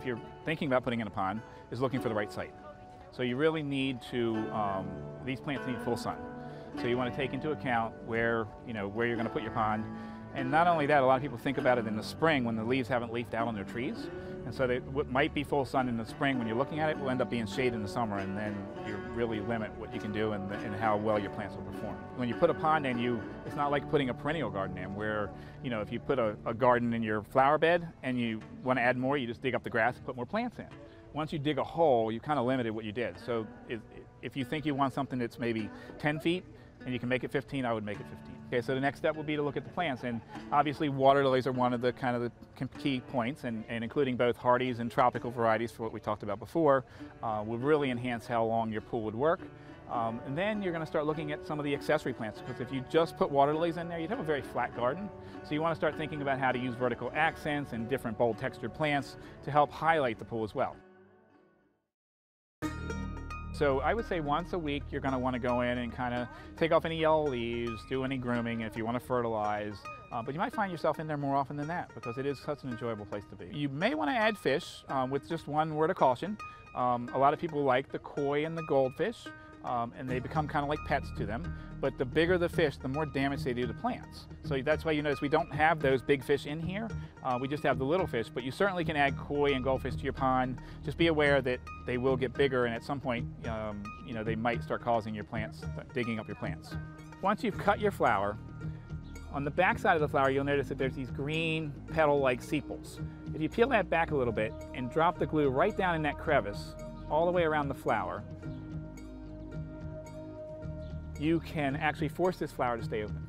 if you're thinking about putting in a pond, is looking for the right site. So you really need to, these plants need full sun. So you want to take into account where you're going to put your pond. And not only that, a lot of people think about it in the spring when the leaves haven't leafed out on their trees. And so what might be full sun in the spring when you're looking at it will end up being shade in the summer, and then you really limit what you can do and how well your plants will perform. When you put a pond in, it's not like putting a perennial garden in where, if you put a garden in your flower bed and you want to add more, you just dig up the grass and put more plants in. Once you dig a hole, you kind of limited what you did. So if you think you want something that's maybe 10 feet, and you can make it 15, I would make it 15. Okay, so the next step would be to look at the plants, and obviously water lilies are one of the key points, and including both hardies and tropical varieties for what we talked about before, will really enhance how long your pool would work. And then you're going to start looking at some of the accessory plants, because if you just put water lilies in there, you'd have a very flat garden. So you want to start thinking about how to use vertical accents and different bold textured plants to help highlight the pool as well. So I would say once a week you're going to want to go in and kind of take off any yellow leaves, do any grooming if you want to fertilize. But you might find yourself in there more often than that because it is such an enjoyable place to be. You may want to add fish with just one word of caution. A lot of people like the koi and the goldfish, and they become kind of like pets to them. But the bigger the fish, the more damage they do to plants. So that's why you notice we don't have those big fish in here. We just have the little fish, but you certainly can add koi and goldfish to your pond. Just be aware that they will get bigger, and at some point, they might start causing your plants, digging up your plants. Once you've cut your flower, on the back side of the flower, you'll notice that there's these green petal-like sepals. If you peel that back a little bit and drop the glue right down in that crevice, all the way around the flower, you can actually force this flower to stay open.